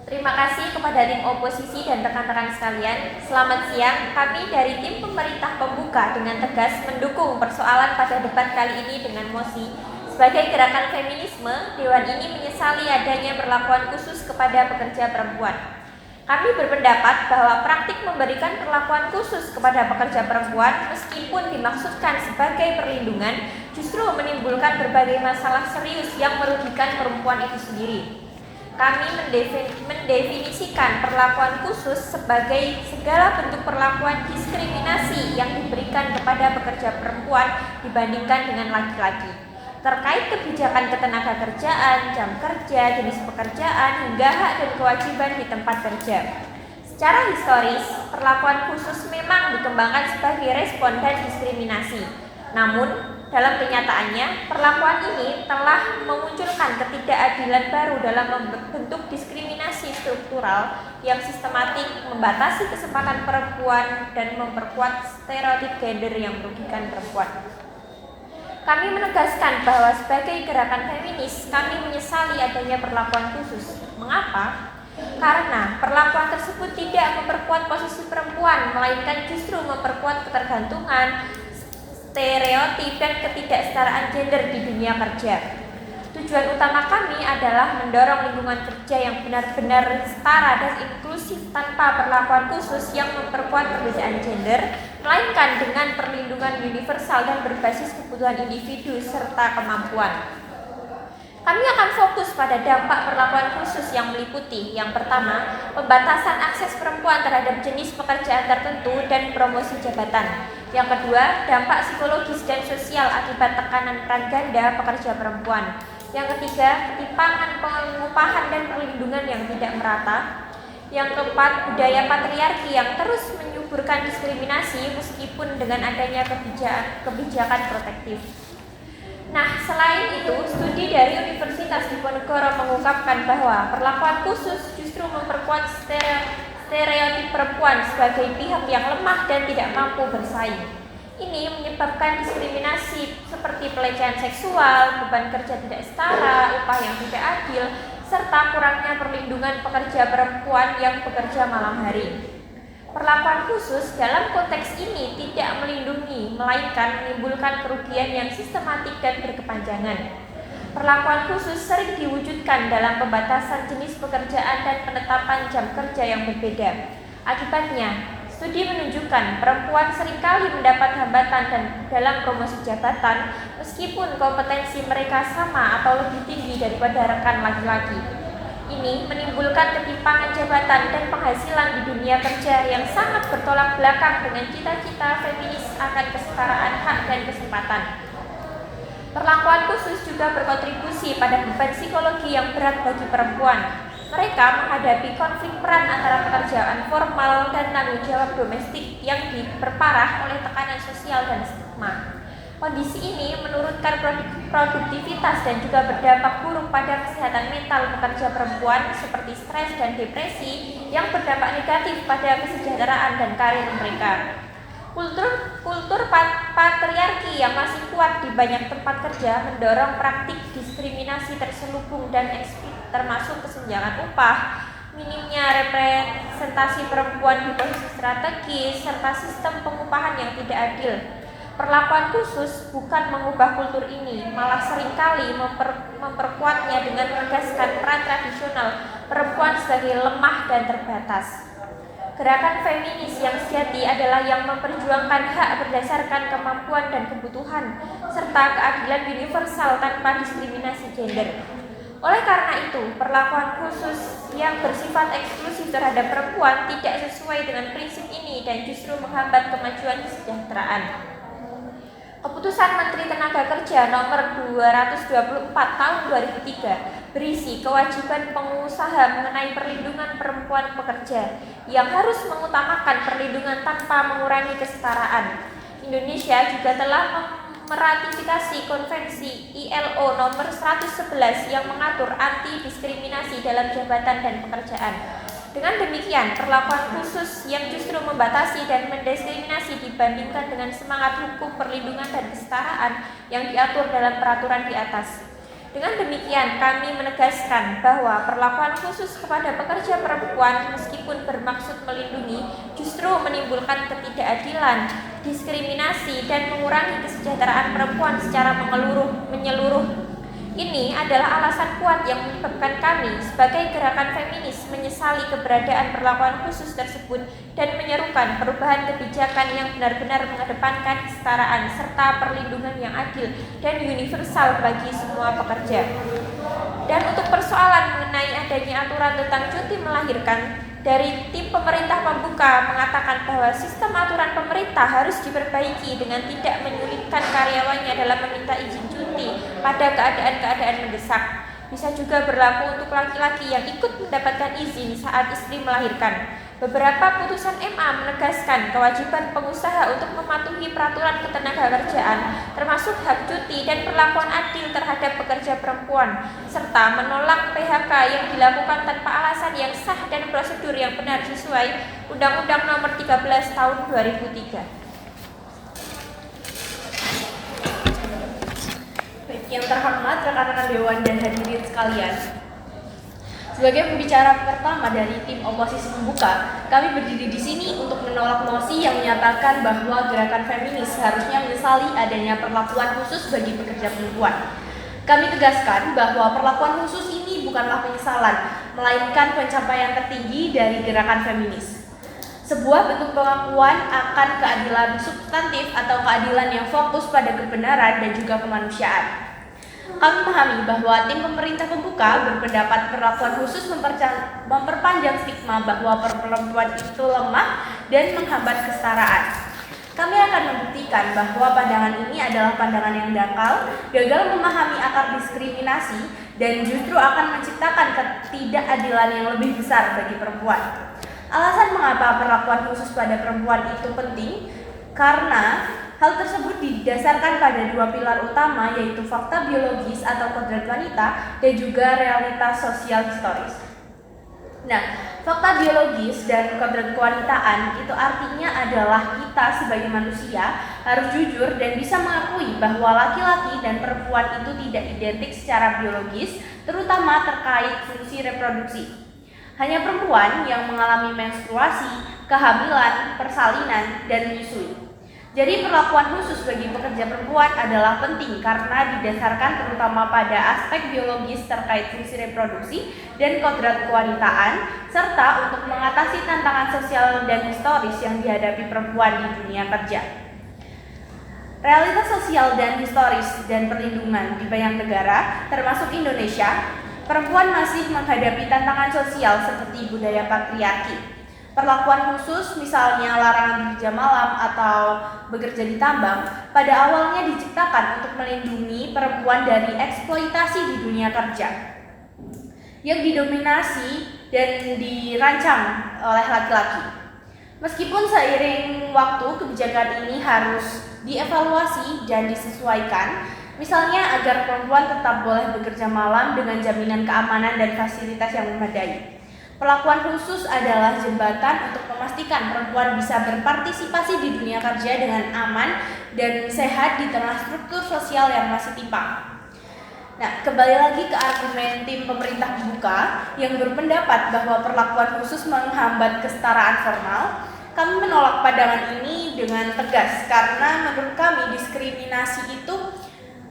Terima kasih kepada tim oposisi dan rekan-rekan sekalian. Selamat siang, kami dari tim pemerintah pembuka dengan tegas mendukung persoalan pada debat kali ini dengan mosi. Sebagai gerakan feminisme, Dewan ini menyesali adanya perlakuan khusus kepada pekerja perempuan. Kami berpendapat bahwa praktik memberikan perlakuan khusus kepada pekerja perempuan meskipun dimaksudkan sebagai perlindungan justru menimbulkan berbagai masalah serius yang merugikan perempuan itu sendiri. Kami mendefinisikan perlakuan khusus sebagai segala bentuk perlakuan diskriminasi yang diberikan kepada pekerja perempuan dibandingkan dengan laki-laki, terkait kebijakan ketenagakerjaan, jam kerja, jenis pekerjaan, hingga hak dan kewajiban di tempat kerja. Secara historis, perlakuan khusus memang dikembangkan sebagai respon dan diskriminasi. Namun, dalam kenyataannya, perlakuan ini telah memunculkan ketidakadilan baru dalam bentuk diskriminasi struktural yang sistematik, membatasi kesempatan perempuan, dan memperkuat stereotip gender yang merugikan perempuan. Kami menegaskan bahwa sebagai gerakan feminis, kami menyesali adanya perlakuan khusus. Mengapa? Karena perlakuan tersebut tidak memperkuat posisi perempuan, melainkan justru memperkuat ketergantungan, stereotip, dan ketidaksetaraan gender di dunia kerja. Tujuan utama kami adalah mendorong lingkungan kerja yang benar-benar setara dan inklusif tanpa perlakuan khusus yang memperkuat perbedaan gender, melainkan dengan perlindungan universal dan berbasis kebutuhan individu serta kemampuan. Kami akan fokus pada dampak perlakuan khusus yang meliputi: yang pertama, pembatasan akses perempuan terhadap jenis pekerjaan tertentu dan promosi jabatan. Yang kedua, dampak psikologis dan sosial akibat tekanan peran ganda pekerja perempuan. Yang ketiga, ketimpangan pengupahan dan perlindungan yang tidak merata. Yang keempat, budaya patriarki yang terus menyuburkan diskriminasi meskipun dengan adanya kebijakan protektif. Nah, selain itu, studi dari Universitas Diponegoro mengungkapkan bahwa perlakuan khusus justru memperkuat stereotip perempuan sebagai pihak yang lemah dan tidak mampu bersaing. Ini menyebabkan diskriminasi seperti pelecehan seksual, beban kerja tidak setara, upah yang tidak adil, serta kurangnya perlindungan pekerja perempuan yang bekerja malam hari. Perlakuan khusus dalam konteks ini tidak melindungi, melainkan menimbulkan kerugian yang sistematik dan berkepanjangan. Perlakuan khusus sering diwujudkan dalam pembatasan jenis pekerjaan dan penetapan jam kerja yang berbeda. Akibatnya, studi menunjukkan perempuan seringkali mendapat hambatan dalam promosi jabatan meskipun kompetensi mereka sama atau lebih tinggi daripada rekan laki-laki. Ini menimbulkan ketimpangan jabatan dan penghasilan di dunia kerja yang sangat bertolak belakang dengan cita-cita feminis akan kesetaraan hak dan kesempatan. Perlakuan khusus juga berkontribusi pada beban psikologi yang berat bagi perempuan. Mereka menghadapi konflik peran antara pekerjaan formal dan tanggung jawab domestik yang diperparah oleh tekanan sosial dan stigma. Kondisi ini menurunkan produktivitas dan juga berdampak buruk pada kesehatan mental pekerja perempuan seperti stres dan depresi yang berdampak negatif pada kesejahteraan dan karir mereka. Kultur patriarki yang masih kuat di banyak tempat kerja mendorong praktik diskriminasi terselubung dan eksplisit, termasuk kesenjangan upah, minimnya representasi perempuan di posisi strategis, serta sistem pengupahan yang tidak adil. Perlakuan khusus bukan mengubah kultur ini, malah seringkali memperkuatnya dengan menegaskan peran tradisional perempuan sebagai lemah dan terbatas. Gerakan feminis yang sejati adalah yang memperjuangkan hak berdasarkan kemampuan dan kebutuhan, serta keadilan universal tanpa diskriminasi gender. Oleh karena itu, perlakuan khusus yang bersifat eksklusif terhadap perempuan tidak sesuai dengan prinsip ini dan justru menghambat kemajuan kesejahteraan. Keputusan Menteri Tenagakerja Nomor 224 Tahun 2003 berisi kewajiban pengusaha mengenai perlindungan perempuan pekerja yang harus mengutamakan perlindungan tanpa mengurangi kesetaraan. Indonesia juga telah meratifikasi Konvensi ILO Nomor 111 yang mengatur anti diskriminasi dalam jabatan dan pekerjaan. Dengan demikian, perlakuan khusus yang justru membatasi dan mendiskriminasi dibandingkan dengan semangat hukum perlindungan dan kesetaraan yang diatur dalam peraturan di atas. Dengan demikian, kami menegaskan bahwa perlakuan khusus kepada pekerja perempuan meskipun bermaksud melindungi justru menimbulkan ketidakadilan, diskriminasi, dan mengurangi kesejahteraan perempuan secara menyeluruh. Ini adalah alasan kuat yang menyebabkan kami sebagai gerakan feminis menyesali keberadaan perlakuan khusus tersebut dan menyerukan perubahan kebijakan yang benar-benar mengedepankan kesetaraan serta perlindungan yang adil dan universal bagi semua pekerja. Dan untuk persoalan mengenai adanya aturan tentang cuti melahirkan, dari tim pemerintah pembuka mengatakan bahwa sistem aturan pemerintah harus diperbaiki dengan tidak menyulitkan karyawannya dalam meminta izin cuti pada keadaan-keadaan mendesak. Bisa juga berlaku untuk laki-laki yang ikut mendapatkan izin saat istri melahirkan. Beberapa putusan MA menegaskan kewajiban pengusaha untuk mematuhi peraturan ketenagakerjaan, termasuk hak cuti dan perlakuan adil terhadap pekerja perempuan, serta menolak PHK yang dilakukan tanpa alasan yang sah dan prosedur yang benar sesuai Undang-Undang Nomor 13 Tahun 2003. Yang terhormat rekan-rekan Dewan dan hadirin sekalian, sebagai pembicara pertama dari tim oposisi pembuka, kami berdiri di sini untuk menolak mosi yang menyatakan bahwa gerakan feminis harusnya menyesali adanya perlakuan khusus bagi pekerja perempuan. Kami tegaskan bahwa perlakuan khusus ini bukanlah penyesalan, melainkan pencapaian tertinggi dari gerakan feminis. Sebuah bentuk pengakuan akan keadilan substantif atau keadilan yang fokus pada kebenaran dan juga kemanusiaan. Kami memahami bahwa tim pemerintah pembuka berpendapat perlakuan khusus memperpanjang stigma bahwa perempuan itu lemah dan menghambat kesetaraan. Kami akan membuktikan bahwa pandangan ini adalah pandangan yang dangkal, gagal memahami akar diskriminasi, dan justru akan menciptakan ketidakadilan yang lebih besar bagi perempuan. Alasan mengapa perlakuan khusus pada perempuan itu penting karena hal tersebut didasarkan pada dua pilar utama, yaitu fakta biologis atau kodrat wanita dan juga realitas sosial historis. Nah, fakta biologis dan kodrat kewanitaan itu artinya adalah kita sebagai manusia harus jujur dan bisa mengakui bahwa laki-laki dan perempuan itu tidak identik secara biologis, terutama terkait fungsi reproduksi. Hanya perempuan yang mengalami menstruasi, kehamilan, persalinan, dan menyusui. Jadi perlakuan khusus bagi pekerja perempuan adalah penting karena didasarkan terutama pada aspek biologis terkait fungsi reproduksi dan kodrat kewanitaan, serta untuk mengatasi tantangan sosial dan historis yang dihadapi perempuan di dunia kerja. Realitas sosial dan historis dan perlindungan di banyak negara, termasuk Indonesia, perempuan masih menghadapi tantangan sosial seperti budaya patriarki. Perlakuan khusus, misalnya larangan bekerja malam atau bekerja di tambang, pada awalnya diciptakan untuk melindungi perempuan dari eksploitasi di dunia kerja yang didominasi dan dirancang oleh laki-laki. Meskipun seiring waktu kebijakan ini harus dievaluasi dan disesuaikan, misalnya agar perempuan tetap boleh bekerja malam dengan jaminan keamanan dan fasilitas yang memadai. Perlakuan khusus adalah jembatan untuk memastikan perempuan bisa berpartisipasi di dunia kerja dengan aman dan sehat di tengah struktur sosial yang masih timpang. Nah, kembali lagi ke argumen tim pemerintah pembuka yang berpendapat bahwa perlakuan khusus menghambat kesetaraan formal. Kami menolak pandangan ini dengan tegas karena menurut kami diskriminasi itu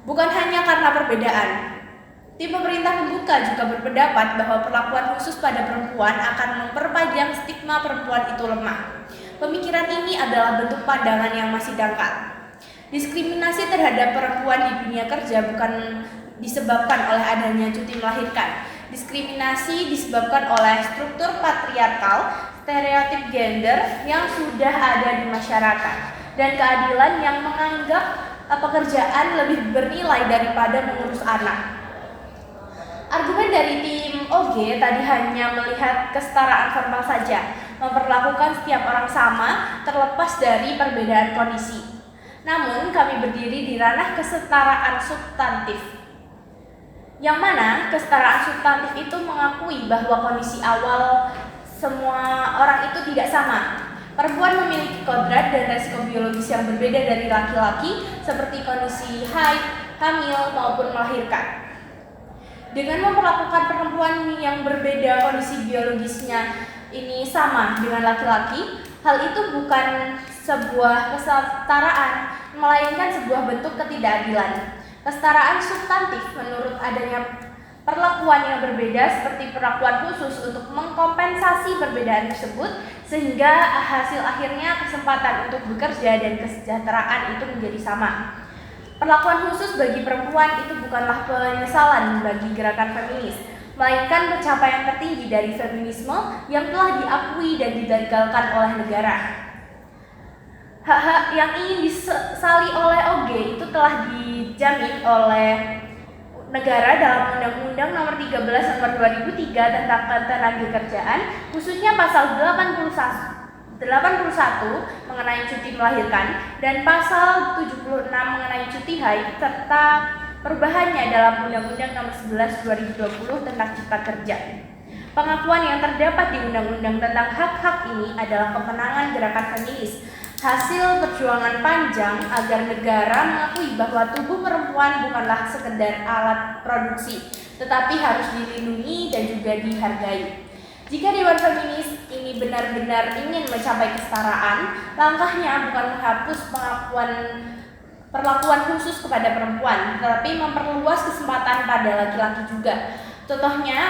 bukan hanya karena perbedaan. Tim pemerintah pembuka juga berpendapat bahwa perlakuan khusus pada perempuan akan memperpanjang stigma perempuan itu lemah. Pemikiran ini adalah bentuk pandangan yang masih dangkal. Diskriminasi terhadap perempuan di dunia kerja bukan disebabkan oleh adanya cuti melahirkan. Diskriminasi disebabkan oleh struktur patriarkal, stereotip gender yang sudah ada di masyarakat, dan keadilan yang menganggap pekerjaan lebih bernilai daripada mengurus anak. Argumen dari tim OG tadi hanya melihat kesetaraan formal saja, memperlakukan setiap orang sama terlepas dari perbedaan kondisi. Namun kami berdiri di ranah kesetaraan substantif, yang mana kesetaraan substantif itu mengakui bahwa kondisi awal semua orang itu tidak sama. Perempuan memiliki kodrat dan resiko biologis yang berbeda dari laki-laki, seperti kondisi haid, hamil, maupun melahirkan. Dengan memperlakukan perempuan yang berbeda kondisi biologisnya ini sama dengan laki-laki, hal itu bukan sebuah kesetaraan, melainkan sebuah bentuk ketidakadilan. Kesetaraan substantif menurut adanya perlakuan yang berbeda seperti perlakuan khusus untuk mengkompensasi perbedaan tersebut, sehingga hasil akhirnya kesempatan untuk bekerja dan kesejahteraan itu menjadi sama. Perlakuan khusus bagi perempuan itu bukanlah penyesalan bagi gerakan feminis, melainkan pencapaian tertinggi dari feminisme yang telah diakui dan digagalkan oleh negara. Hak-hak yang ingin disali oleh OG itu telah dijamin oleh negara dalam Undang-Undang Nomor 13 Nomor 2003 tentang Ketenagakerjaan, khususnya pasal 81 mengenai cuti melahirkan dan pasal 76 mengenai cuti haid, serta perubahannya dalam Undang-Undang Nomor 11 2020 tentang Cipta Kerja. Pengakuan yang terdapat di undang-undang tentang hak-hak ini adalah kemenangan gerakan feminis, hasil perjuangan panjang agar negara mengakui bahwa tubuh perempuan bukanlah sekedar alat produksi, tetapi harus dilindungi dan juga dihargai. Jika Dewan Feminis ini benar-benar ingin mencapai kesetaraan, langkahnya bukan menghapus perlakuan khusus kepada perempuan, tetapi memperluas kesempatan pada laki-laki juga. Contohnya,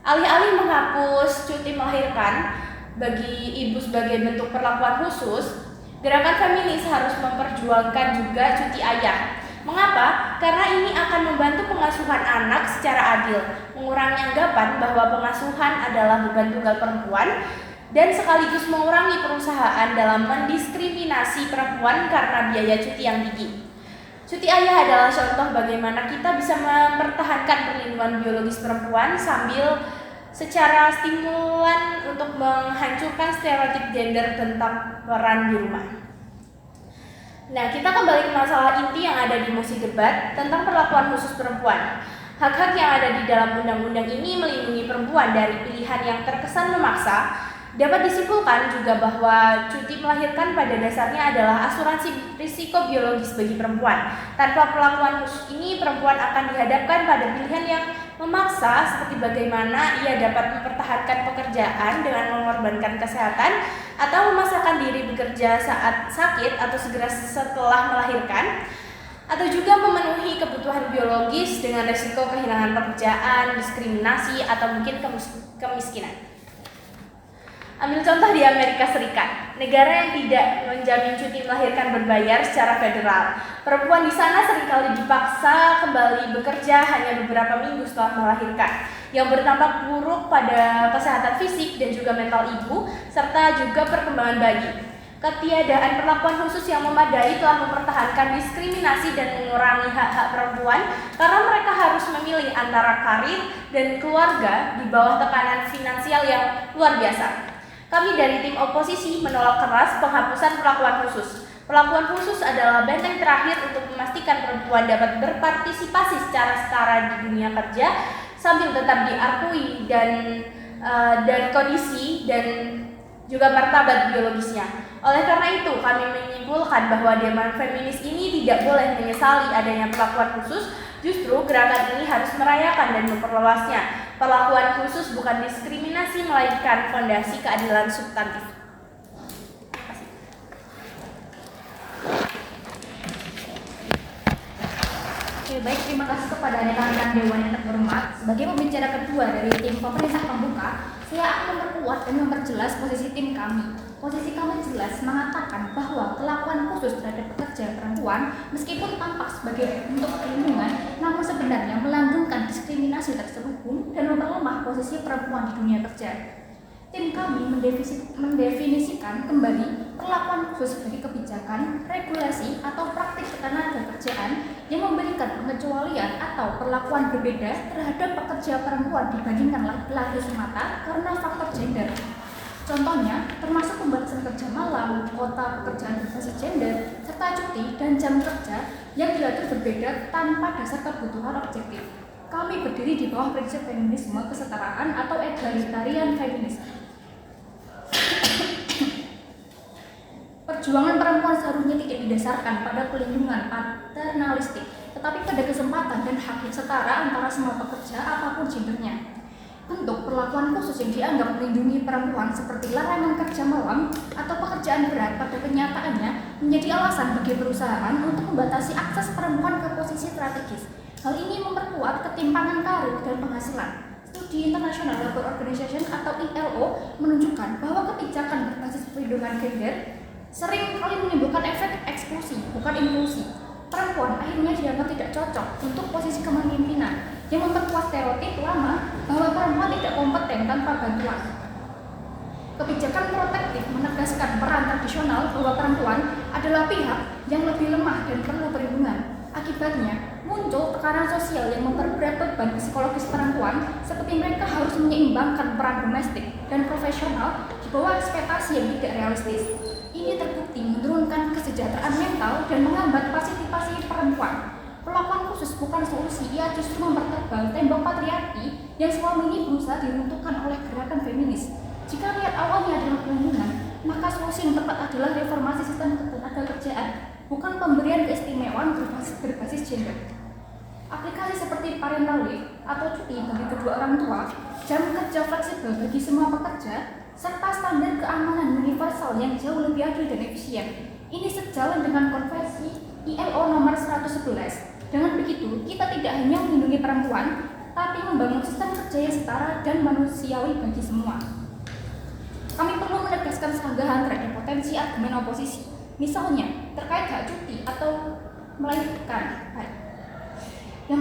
alih-alih menghapus cuti melahirkan bagi ibu sebagai bentuk perlakuan khusus, gerakan feminis harus memperjuangkan juga cuti ayah. Mengapa? Karena ini akan membantu pengasuhan anak secara adil, mengurangi anggapan bahwa pengasuhan adalah beban tunggal perempuan, dan sekaligus mengurangi perusahaan dalam mendiskriminasi perempuan karena biaya cuti yang tinggi. Cuti ayah adalah contoh bagaimana kita bisa mempertahankan perlindungan biologis perempuan sambil secara stimulan untuk menghancurkan stereotip gender tentang peran di rumah. Nah, kita kembali ke masalah inti yang ada di mosi debat tentang perlakuan khusus perempuan. Hak-hak yang ada di dalam undang-undang ini melindungi perempuan dari pilihan yang terkesan memaksa. Dapat disimpulkan juga bahwa cuti melahirkan pada dasarnya adalah asuransi risiko biologis bagi perempuan. Tanpa perlakuan khusus ini, perempuan akan dihadapkan pada pilihan yang memaksa seperti bagaimana ia dapat mempertahankan pekerjaan dengan mengorbankan kesehatan atau memaksakan diri bekerja saat sakit atau segera setelah melahirkan, atau juga memenuhi kebutuhan biologis dengan risiko kehilangan pekerjaan, diskriminasi, atau mungkin kemiskinan. Ambil contoh di Amerika Serikat, negara yang tidak menjamin cuti melahirkan berbayar secara federal. Perempuan di sana seringkali dipaksa kembali bekerja hanya beberapa minggu setelah melahirkan, yang berdampak buruk pada kesehatan fisik dan juga mental ibu, serta juga perkembangan bayi. Ketiadaan perlakuan khusus yang memadai telah mempertahankan diskriminasi dan mengurangi hak-hak perempuan karena mereka harus memilih antara karir dan keluarga di bawah tekanan finansial yang luar biasa. Kami dari tim oposisi menolak keras penghapusan perlakuan khusus. Perlakuan khusus adalah benteng terakhir untuk memastikan perempuan dapat berpartisipasi secara setara di dunia kerja sambil tetap diakui dan dari kondisi dan juga martabat biologisnya. Oleh karena itu, kami menyimpulkan bahwa Dewan Feminis ini tidak boleh menyesali adanya perlakuan khusus. Justru gerakan ini harus merayakan dan memperluasnya. Perlakuan khusus bukan diskriminasi, melainkan fondasi keadilan substantif. Oke, baik, terima kasih kepada rekan-rekan Dewan yang terhormat. Sebagai pembicara kedua dari tim pemerintah pembuka, saya akan memperkuat dan memperjelas posisi tim kami. Posisi kami jelas mengatakan bahwa kelakuan khusus terhadap pekerja perempuan meskipun tampak sebagai bentuk perlindungan, namun sebenarnya melanggengkan diskriminasi terselubung dan memperlemah posisi perempuan di dunia kerja. Tim kami mendefinisikan kembali perlakuan khusus sebagai kebijakan, regulasi, atau praktik ketenagakerjaan yang memberikan pengecualian atau perlakuan berbeda terhadap pekerja perempuan dibandingkan laki-laki semata karena faktor gender. Contohnya, termasuk pembatasan kerja malam, kuota pekerjaan berbasis gender, serta cuti dan jam kerja yang diatur berbeda tanpa dasar kebutuhan objektif. Kami berdiri di bawah prinsip feminisme kesetaraan atau egalitarian feminisme. Perjuangan perempuan seharusnya tidak didasarkan pada pelindungan paternalistik, tetapi pada kesempatan dan hak yang setara antara semua pekerja apapun gendernya. Untuk perlakuan khusus yang dianggap melindungi perempuan seperti larangan kerja malam atau pekerjaan berat pada kenyataannya menjadi alasan bagi perusahaan untuk membatasi akses perempuan ke posisi strategis. Hal ini memperkuat ketimpangan karir dan penghasilan. Studi International Labour Organization atau ILO menunjukkan bahwa kebijakan berbasis perlindungan gender sering kali menimbulkan efek eksklusi, bukan inklusi. Perempuan akhirnya dianggap tidak cocok untuk posisi kepemimpinan, yang memperkuat stereotip lama bahwa perempuan tidak kompeten tanpa bantuan. Kebijakan protektif menegaskan peran tradisional bahwa perempuan adalah pihak yang lebih lemah dan perlu perlindungan. Akibatnya, muncul tekanan sosial yang memperberat beban psikologis perempuan, seperti mereka harus menyeimbangkan peran domestik dan profesional di bawah ekspektasi yang tidak realistis. Ini terbukti menurunkan kesejahteraan mental dan menghambat partisipasi perempuan. Perlakuan khusus bukan solusi, ia justru mempertebal tembok patriarki yang selama ini berusaha diruntuhkan oleh gerakan feminis. Jika niat awalnya adalah perlindungan, maka solusi yang tepat adalah reformasi sistem ketenagakerjaan, bukan pemberian keistimewaan berbasis gender. Aplikasi seperti parental leave atau cuti bagi kedua orang tua, jam kerja fleksibel bagi semua pekerja, serta standar keamanan universal yang jauh lebih adil dan efisien. Ini sejalan dengan konvensi ILO nomor 111. Dengan begitu, kita tidak hanya melindungi perempuan, tapi membangun sistem kerja yang setara dan manusiawi bagi semua. Kami perlu menegaskan sanggahan terhadap potensi argumen oposisi, misalnya terkait hak cuti atau melahirkan. Yang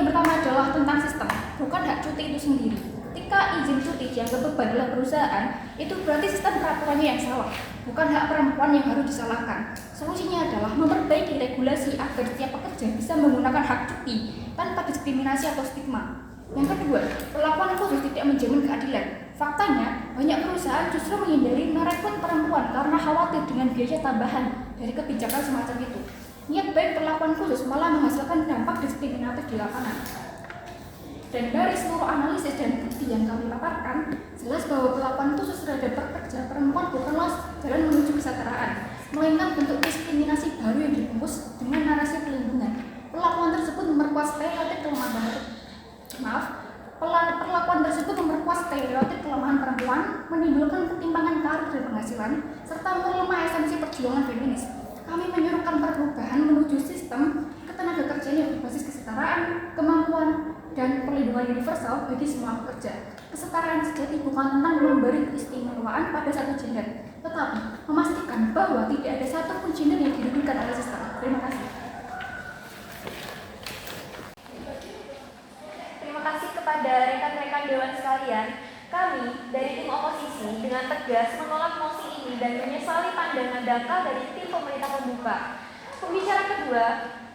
pertama adalah tentang sistem, bukan hak cuti itu sendiri. Ketika izin cuti dianggap beban oleh perusahaan, itu berarti sistem peraturannya yang salah, bukan hak perempuan yang harus disalahkan. Solusinya adalah memperbaiki regulasi agar setiap pekerja bisa menggunakan hak cuti tanpa diskriminasi atau stigma. Yang kedua, perlakuan khusus tidak menjamin keadilan. Faktanya, banyak perusahaan justru menghindari merekrut perempuan karena khawatir dengan biaya tambahan dari kebijakan semacam itu. Niat baik perlakuan khusus malah menghasilkan dampak diskriminatif di lapangan. Dan dari seluruh analisis dan bukti yang kami paparkan, jelas bahwa perlakuan khusus terhadap pekerja perempuan bukanlah jalan menuju kesejahteraan, melainkan bentuk diskriminasi baru yang dibungkus dengan narasi pelindungan. Perlakuan tersebut memperkuat stereotip kelemahan perempuan, menimbulkan ketimpangan karir dan penghasilan, serta melemah esensi perjuangan feminis. Kami menyuruhkan perubahan menuju sistem ketenagakerjaan yang berbasis kesetaraan, kemampuan, dan perlindungan universal bagi semua pekerja. Kesetaraan sejati bukan tentang memberi keistimewaan pada satu gender, tetapi memastikan bahwa tidak ada satupun gender yang dirugikan oleh sistem. Terima kasih. Terima kasih kepada rekan-rekan Dewan sekalian. Kami dari tim oposisi dengan tegas menolak mosi ini dan menyesali pandangan dangkal dari tim pemerintah pembuka. Pembicara kedua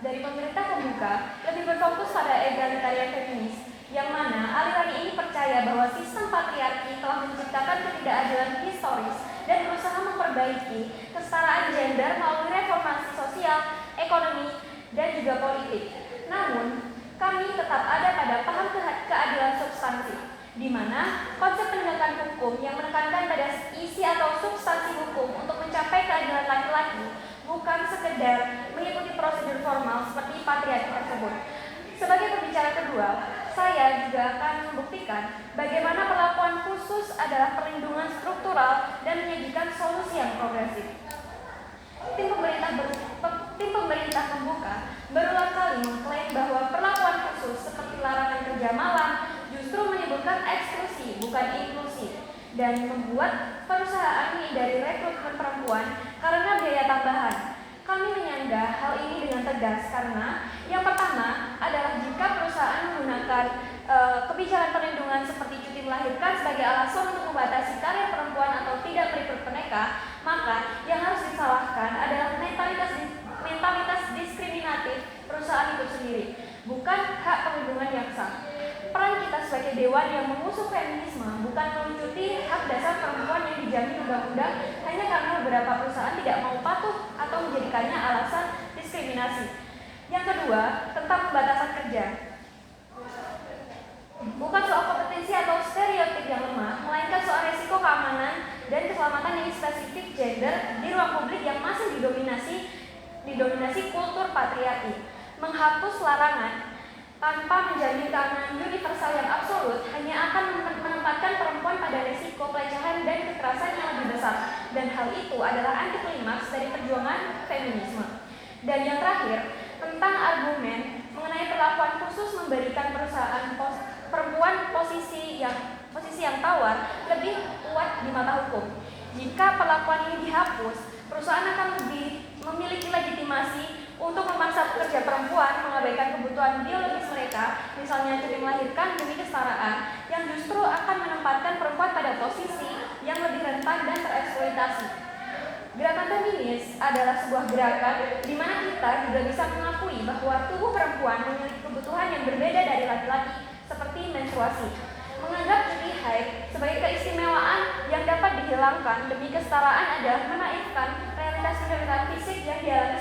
dari pemerintah pembuka lebih berfokus pada egalitarian feminis, yang mana aliran ini percaya bahwa sistem patriarki telah menciptakan ketidakadilan historis dan berusaha memperbaiki kesetaraan gender melalui reformasi sosial, ekonomi, dan juga politik. Namun, kami tetap ada pada paham keadilan substansi, di mana konsep penegakan hukum yang menekankan pada isi atau substansi hukum untuk mencapai keadilan laki-laki, bukan sekedar mengikuti prosedur formal seperti patriarki tersebut. Sebagai pembicara kedua, saya juga akan membuktikan bagaimana perlakuan khusus adalah perlindungan struktural dan menyajikan solusi yang progresif. Tim pemerintah pembuka berulang kali mengklaim bahwa perlakuan khusus seperti larangan kerja malam justru menimbulkan eksklusi, bukan inklusi, dan membuat perusahaan menghindari rekrutmen perempuan karena biaya tambahan. Kami menyanggah hal ini dengan tegas karena yang pertama adalah jika perusahaan menggunakan kebijakan perlindungan seperti cuti melahirkan sebagai alasan untuk membatasi karir perempuan atau tidak merekrut mereka, maka yang harus disalahkan adalah mentalitas diskriminatif perusahaan itu sendiri, bukan hak perlindungan yang sah. Peran kita sebagai dewan yang mengusung feminisme bukan melucuti hak dasar perempuan yang dijamin undang-undang hanya karena beberapa perusahaan tidak mau patuh atau menjadikannya alasan diskriminasi. Yang kedua, tentang pembatasan kerja. Bukan soal kompetensi atau stereotip yang lemah, melainkan soal resiko keamanan dan keselamatan ini spesifik gender di ruang publik yang masih didominasi kultur patriarki. Menghapus larangan tanpa menjamin keamanan universal yang absolut hanya akan menempatkan perempuan pada resiko pelecehan dan kekerasan yang lebih besar, dan hal itu adalah anti klimaks dari perjuangan feminisme. Dan yang terakhir, tentang argumen mengenai perlakuan khusus memberikan perusahaan perempuan posisi yang tawar lebih kuat di mata hukum. Jika perlakuan ini dihapus, perusahaan akan lebih memiliki legitimasi untuk memaksa pekerja perempuan mengabaikan kebutuhan biologis mereka, misalnya cuti melahirkan demi kesetaraan, yang justru akan menempatkan perempuan pada posisi yang lebih rentan dan tereksploitasi. Gerakan feminis adalah sebuah gerakan di mana kita juga bisa mengakui bahwa tubuh perempuan memiliki kebutuhan yang berbeda dari laki-laki, seperti menstruasi. Menganggap cuti haid sebagai keistimewaan yang dapat dihilangkan demi kesetaraan adalah menaifkan realitas kesulitan fisik yang dialami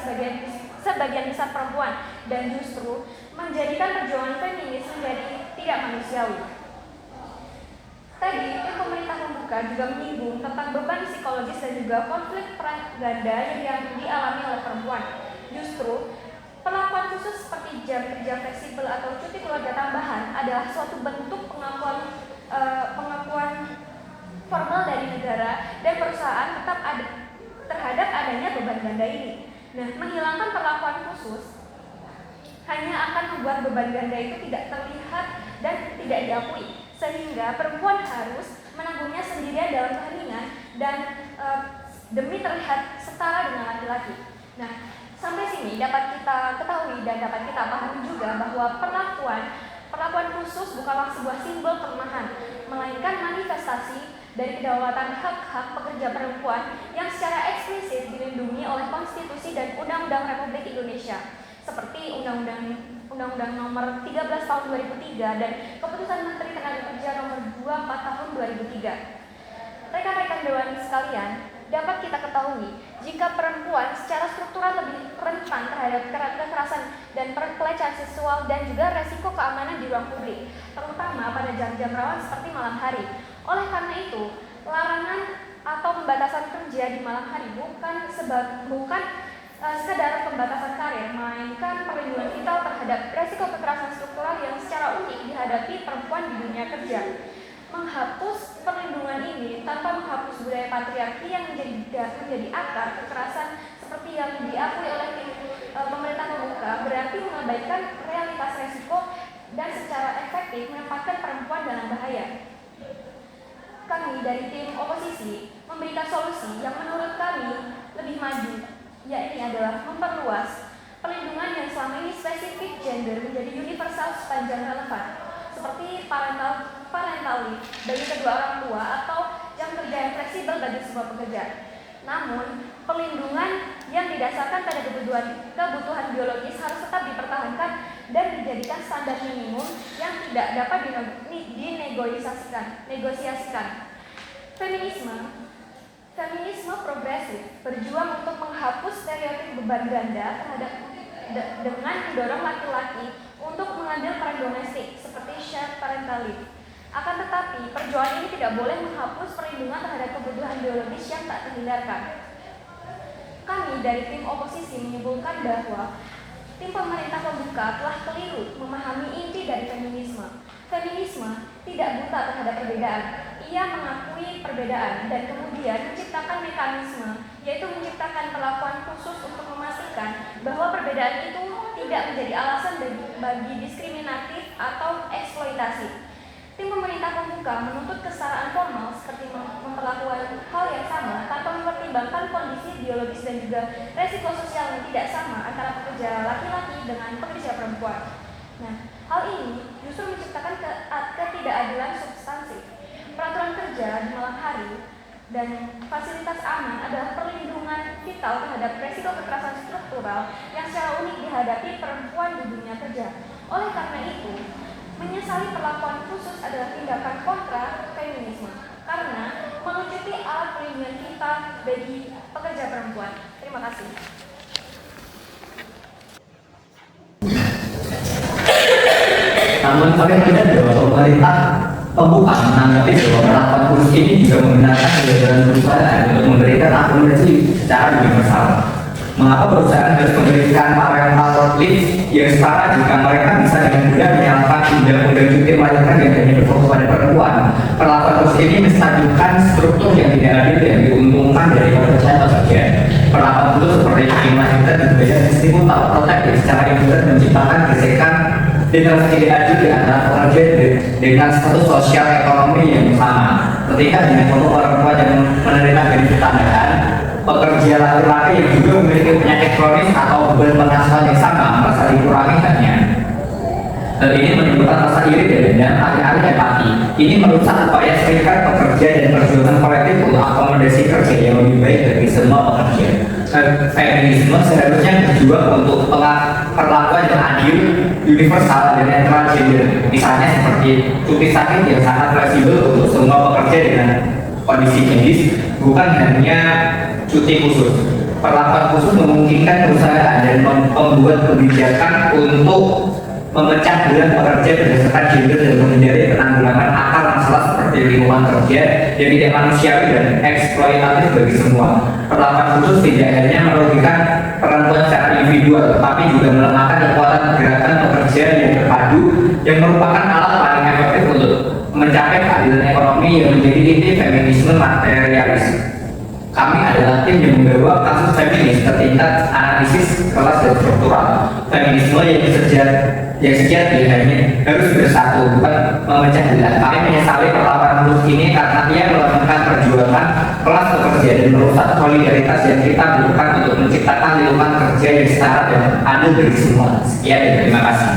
sebagian besar perempuan, dan justru menjadikan perjuangan feminis menjadi tidak manusiawi. Tadi, tim pemerintah membuka juga menyinggung tentang beban psikologis dan juga konflik peran ganda yang dialami oleh perempuan. Justru, perlakuan khusus seperti jam kerja fleksibel atau cuti keluarga tambahan adalah suatu bentuk pengakuan formal dari negara dan perusahaan terhadap adanya beban ganda ini. Nah, menghilangkan perlakuan khusus hanya akan membuat beban ganda itu tidak terlihat dan tidak diakui, sehingga perempuan harus menanggungnya sendirian dalam keheningan dan demi terlihat setara dengan laki-laki. Nah, sampai sini dapat kita ketahui dan dapat kita pahami juga bahwa perlakuan khusus bukanlah sebuah simbol kelemahan, melainkan manifestasi dari kedaulatan hak-hak pekerja perempuan yang secara eksplisit dilindungi oleh Konstitusi dan Undang-Undang Republik Indonesia, seperti Undang-Undang Nomor 13 Tahun 2003 dan Keputusan Menteri Tenagakerja Nomor 24 Tahun 2003. Rekan-rekan Dewan sekalian, dapat kita ketahui jika perempuan secara struktural lebih rentan terhadap kekerasan dan pelecehan seksual dan juga resiko keamanan di ruang publik, terutama pada jam-jam rawan seperti malam hari. Oleh karena itu, larangan atau pembatasan kerja di malam hari bukan sekadar pembatasan karir, melainkan perlindungan vital terhadap resiko kekerasan struktural yang secara unik dihadapi perempuan di dunia kerja. Menghapus perlindungan ini tanpa menghapus budaya patriarki yang menjadi akar kekerasan seperti yang diakui oleh pemerintah membuka berarti mengabaikan realitas resiko dan secara efektif menempatkan perempuan dalam bahaya. Kami dari tim oposisi memberikan solusi yang menurut kami lebih maju, yakni adalah memperluas perlindungan yang selama ini spesifik gender menjadi universal sepanjang relevan, seperti parental leave bagi kedua orang tua atau jam kerja yang fleksibel bagi semua pekerja. Namun, perlindungan yang didasarkan pada kebutuhan biologis harus tetap dipertahankan dan dijadikan standar minimum yang tidak dapat dinegosiasikan. Feminisme progresif berjuang untuk menghapus stereotip beban ganda dengan mendorong laki-laki untuk mengambil peran domestik seperti shared parental leave. Akan tetapi, perjuangan ini tidak boleh menghapus perlindungan terhadap kebutuhan biologis yang tak terhindarkan. Kami dari tim oposisi menyimpulkan bahwa tim pemerintah pembuka telah keliru memahami inti dari feminisme. Feminisme tidak buta terhadap perbedaan. Ia mengakui perbedaan dan kemudian menciptakan mekanisme, yaitu menciptakan perlakuan khusus untuk memastikan bahwa perbedaan itu tidak menjadi alasan bagi diskriminatif atau eksploitasi. Tim pemerintah pembuka menuntut kesetaraan formal seperti memperlakukan hal yang sama tanpa mempertimbangkan kondisi biologis dan juga resiko sosial yang tidak sama antara pekerja laki-laki dengan pekerja perempuan. Nah, hal ini justru menciptakan ketidakadilan substansi. Peraturan kerja di malam hari dan fasilitas aman adalah perlindungan vital terhadap resiko kekerasan struktural yang secara unik dihadapi perempuan di dunia kerja. Oleh karena itu, menyesali perlakuan khusus adalah tindakan kontra feminisme karena melucuti alat pelindungan vital bagi pekerja perempuan. Terima kasih. Namun kami tidak ada pemerintah Pembuka menanggapi bahwa perlakuan khusus ini juga membenarkan kegagalan perusahaan untuk memberikan akomodasi secara universal. Mengapa perusahaan harus memberikan parental leave yang setara jika mereka bisa dengan mudah menyalahkan undang-undang cuti melahirkan yang hanya berfokus pada perempuan? Perlakuan khusus ini menstabilkan struktur yang tidak adil dan diuntungkan dari pekerja. Perlakuan khusus seperti melahirkan dibayar meskipun tak protektif secara inherent menciptakan gesekan dengan tidak adil di antara pekerja dengan status sosial ekonomi yang sama. Ketika dengan kelompok perempuan yang menerima gaji tambahan, pekerja laki-laki yang juga memiliki penyakit kronis atau beban penghasilan yang sama merasa dikurangi haknya. Hal ini menimbulkan rasa iri dan dendam, alih-alih empati. Ini merusak upaya serikat pekerja dan perjuangan kolektif untuk akomodasi kerja yang lebih baik bagi semua pekerja. Feminisme seharusnya berjuang untuk perlakuan yang adil, universal, dan netral gender. Misalnya seperti cuti sakit yang sangat fleksibel untuk semua pekerja dengan kondisi medis, bukan hanya cuti khusus. Perlakuan khusus memungkinkan perusahaan dan pembuat kebijakan untuk memecah belah pekerja berdasarkan gender dan menghindari penanggulangan akar masalah seperti lingkungan kerja yang tidak manusiawi dan eksploitatif bagi semua. Perlakuan khusus tidak hanya merugikan perempuan secara individual, tetapi juga melemahkan kekuatan gerakan pekerja yang terpadu yang merupakan alat paling efektif untuk mencapai keadilan ekonomi yang menjadi inti feminisme materialis. Kami adalah tim yang membawa kasus feminis tertingkat analisis kelas dan struktural. Feminisme yang sejati hanya harus bersatu, bukan memecah belah. Kami menyesali perlawanan khusus ini karena ia melemahkan perjuangan kelas pekerja dan merusak solidaritas yang kita butuhkan untuk menciptakan lingkungan kerja yang setara dan adil bagi semua. Sekian dan terima kasih.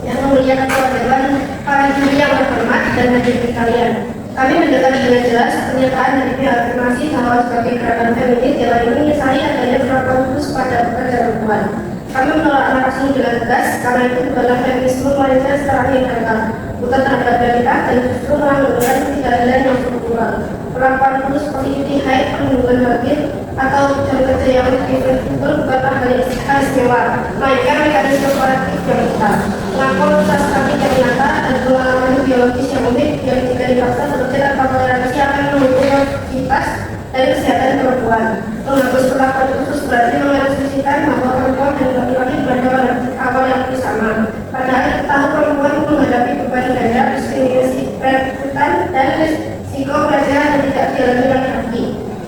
Yang mulia Ketua Dewan, para juri yang terhormat dan hadirin kalian. Kami mendengar dengan jelas pernyataan dari pihak afirmasi bahwa sebagai gerakan feminis Dewan ini menyesali adanya perlakuan khusus pada pekerja perempuan. Kami menolak narasi ini dengan tegas karena itu bukanlah feminisme wanita secara integral, bukan terhadap wanita dan justru melanggar ketidakadilan yang struktural. Perlakuan khusus seperti cuti haid, perlindungan hamil, atau jam kerja yang lebih fleksibel bukanlah hal yang istimewa, melainkan mekanisme kolektif yang kita. Melakukan proses kami yang nyata dan pengalaman biologis yang unik yang jika dipaksa bekerja tanpa toleransi akan mendukung aktivitas dan kesehatan perempuan. Menghapus perlakuan khusus berarti mengasumsikan bahwa perempuan dan laki-laki berada pada awal yang sama. Padahal kita tahu perempuan menghadapi beban ganda, diskriminasi, perekrutan, dan risiko pelecehan yang tidak dialami laki-laki.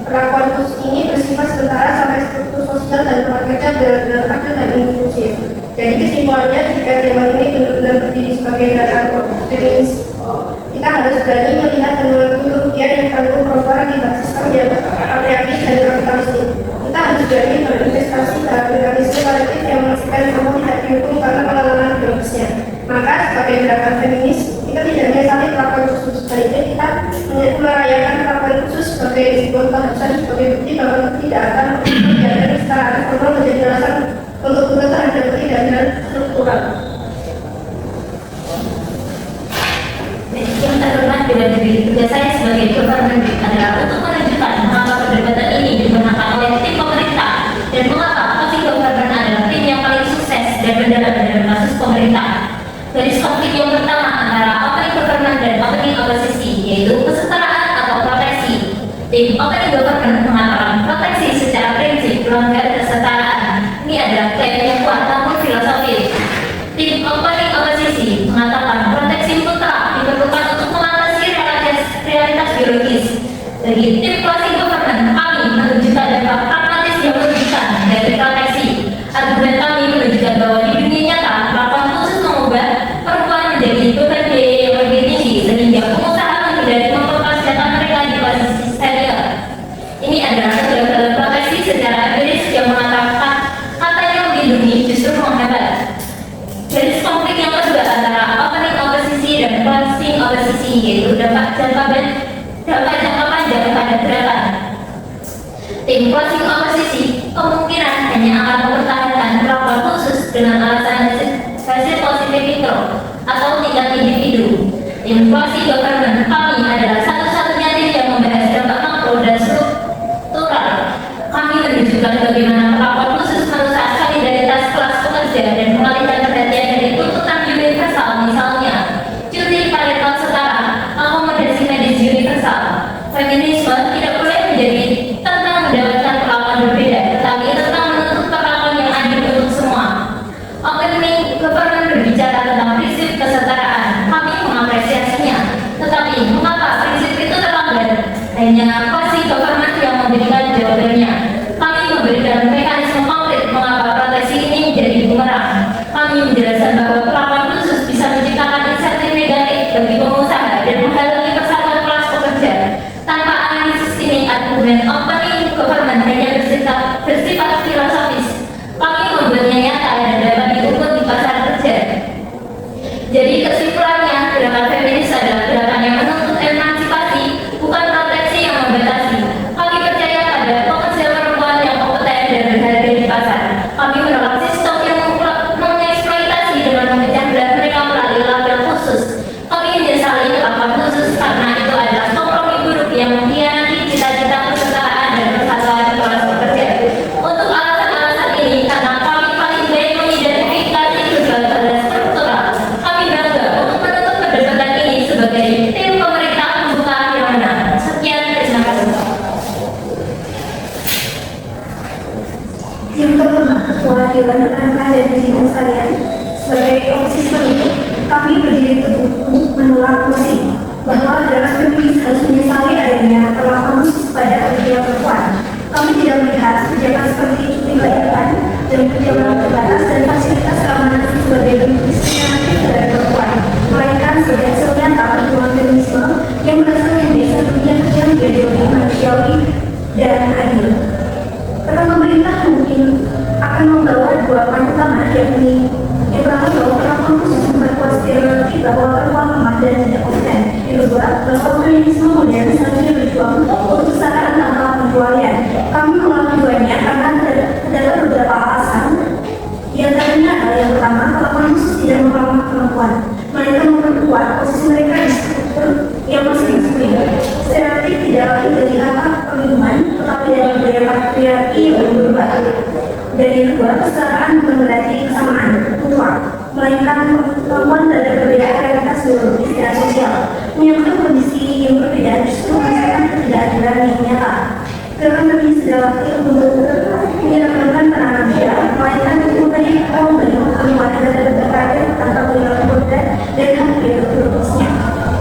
Perlakuan khusus ini bersifat sementara sampai struktur sosial dan pekerja benar-benar adil dan inklusif. Jadi kesimpulannya, jika Dewan ini benar-benar berdiri sebagai gerakan feminis, kita harus berani melihat dan mengakui kerugian yang tanggung perempuan akibat sistem yang patriarkis dan kapitalisme. Kita harus berani berinvestasi dalam mekanisme kolektif yang memastikan semua tidak dihukum karena pengalaman biologisnya. Maka sebagai gerakan feminis, kita tidak menyesali perlakuan khusus. Sebaliknya kita merayakan perlakuan khusus sebagai sebuah keharusan, sebagai bukti bahwa tidak akan membiarkan kesetaraan perempuan menjadi alasan untuk kita terhadap ketidakadilan struktural. Yang terhormat Dewan Negeri, tugas saya sebagai Government adalah untuk menunjukkan mengapa perdebatan ini dimenangkan oleh tim pemerintah dan mengapa posisi Government adalah tim yang paling sukses dan mendalam dalam kasus pemerintah. Garis konflik yang pertama antara opening government dan opening oposisi, yaitu kesetaraan atau proteksi. Tim opening government mengatakan proteksi secara prinsip pelanggar kesetaraan. Ini adalah klaim yang kuat namun filosofis. Tim opening oposisi mengatakan proteksi mutlak diperlukan untuk mengatasi realitas biologis. Bagi tim closing government, kami menunjukkan dampak pragmatis yang merugikan dari proteksi. Argumen kami menunjukkan bahwa di dunia nyata perlakuan khusus mengubah perempuan menjadi beban biaya yang lebih tinggi sehingga pengusaha menghindari memperkerjakan mereka di posisi senior. Ini adalah kegagalan proteksi secara empiris yang mengatakan kata yang melindungi justru menghambat. Garis konflik yang kedua antara opening oposisi dan closing oposisi, yaitu dampak jangka panjang pada gerakan. Tim closing oposisi kemungkinan hanya akan mempertahankan perlakuan khusus dengan alasan hasil positif mikro atau tingkat individu. Tim closing government kami adalah satu-satunya tim yang membahas dampak makro dan struktural. Kami menunjukkan bagaimana perlakuan khusus merusak solidaritas kelas pekerja dan mengalihkan perhatian dari tuntutan Jadi kesimpulannya, gerakan feminis adalah gerakan yang menuntut emansipasi, bukan proteksi yang membatasi. Kami percaya pada penghasil perempuan yang kompeten dan berharga di pasar. Kami menolak sistem yang mengeksploitasi dengan memecah belah mereka melalui label khusus. Kami menyesali label khusus karena itu adalah kompromi buruk yang mengkhianati cita-cita kesetaraan dan persatuan kelas pekerja. Untuk alasan-alasan ini, karena kami paling baik mengidentifikasi kegagalan struktural, kami bangga untuk menutup perdebatan ini sebagai tim pemerintah pembuka yang menang. Sekian, terima kasih. Tim terhormat, perwakilan rekan-rekan dan hadirin sekalian, sebagai komisi politik, kami berdiri teguh untuk menolak mosi bahwa gerakan feminis harus menyesali adanya perlakuan khusus pada pekerja perempuan. Kami tidak melihat kebijakan seperti cuti lahiran dan kebijakan terbatas dan fasilitas keamanan sebagai bentuk diskriminatif terhadap perempuan, melainkan sebagai hasil nyata perjuangan feminisme yang berasal dari desa dunia kerja menjadi lebih manusiawi dan adil. Rekan pemerintah mungkin akan membawa dua poin utama, yakni yang pertama bahwa perlakuan khusus memperkuat stereotip bahwa perempuan lemah dan tidak kompeten. Yang kedua, bahwa feminisme modern seharusnya berjuang untuk kesetaraan tanpa pengecualian. Kami menolak keduanya karena terdapat beberapa alasan. Di antaranya adalah yang pertama, perlakuan khusus tidak memperlemah perempuan, melainkan memperkuat posisi mereka di struktur yang masih disiplin. Stereotip tidak lagi dari kata perlindungan, tetapi dari budaya patriarki yang belum berubah. Dan yang kedua, kesetaraan bukan berarti kesamaan mutlak, melainkan perempuan terhadap perbedaan realitas biologis dan sosial. Menyangkut kondisi yang berbeda justru menghasilkan ketidakadilan yang nyata. Gerakan feminis adalah untuk menyerahkan peranan pria, melainkan untuk tadi kaum wanita dapat berkarya tanpa kehilangan kodrat dan hak reproduksinya.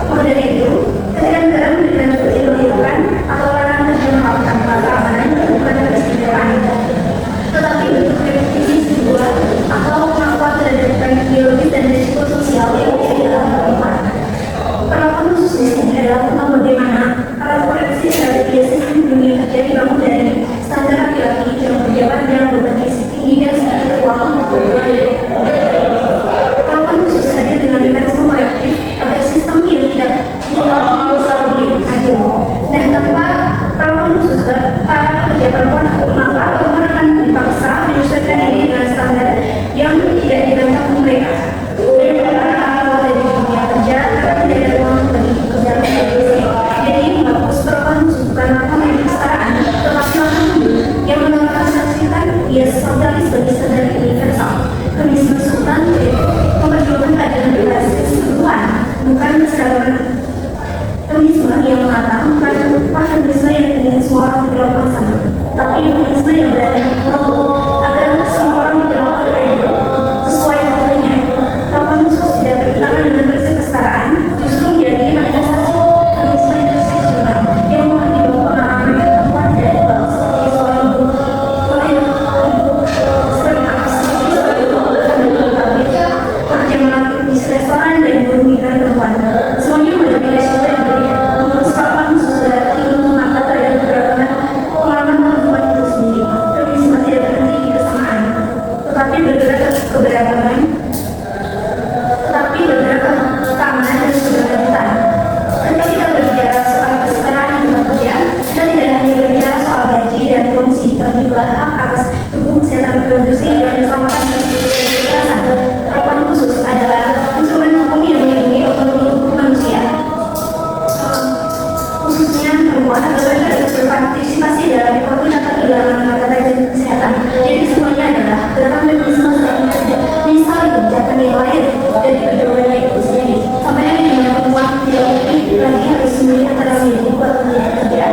Maka dari itu, ketika negara memberikan cuti melahirkan atau larangan kerja tanpa keamanan bukan keistimewaan, tetapi bentuk repetisi sebuah atau pengakuan terhadap baik biologis dan risiko sosial yang menjadi dalam perempuan. Perlakuan khusus di sini adalah tentang bagaimana alat koreksi terhadap biasiswa dunia kerja dibangun dari standar laki-laki yang berjabat dalam berbagai tinggi dan segi keuangan maupun perlakuan khusus hadir dengan mekanisme korektif agar sistem yang tidak selalu adil. Dan tanpa perlakuan khusus para pekerja perempuan maka perempuan akan dipaksa menyesuaikan diri dengan standar yang tidak dirancang untuk mereka. Dan para dari dunia kerja tidak ada ruang bagi pekerjaan profesi. Jadi menghapus perlakuan khusus bukan langkah kesetaraan, tetapi langkah yang menormalisasikan bias sosialis bagi standar universal. Feminisme sultan memperjuangkan keadilan berbasis keseluruhan, bukan kesetaraan. Feminisme yang mengatakan bukan feminisme yang ingin semua orang diperlakukan sama, tapi feminisme yang berada di bawah agar semua orang diperlakukan adil sesuai waktunya. Perlakuan khusus tidak bertentangan dengan prinsip kesetaraan, justru menjadi manifestasi feminisme interseksional yang memiliki pengalaman perempuan tidak dibalas sebagai seorang ibu, sebagai pekerja melatih di restoran dan buruh migran perempuan. Semuanya menjadi resiko yang berbeda. Perlakuan khusus berarti untuk mengangkat terhadap keberagaman pengalaman perempuan itu sendiri. Feminisme tidak berhenti di kesamaan, tetapi bergerak ke keberagaman, keamanan dan keberlanjutan. Ketika kita berbicara soal kesetaraan di tempat kerja, kita tidak hanya berbicara soal gaji dan fungsi, tapi juga hak atas tubuh, kesehatan reproduksi dan keselamatan kekerasan. Perlakuan khusus adalah instrumen hukum yang melindungi otonomi manusia, khususnya perempuan agar dapat berpartisipasi dalam ekonomi tanpa kehilangan martabat dan kesehatan. Jadi semuanya adalah gerakan feminisme sebagai kerja. Misal kebijakan yang lain dari perjuangannya itu sendiri. Sampai hari ini perempuan tidak mungkin lagi harus memilih antara menjadi kuat menjadi kerja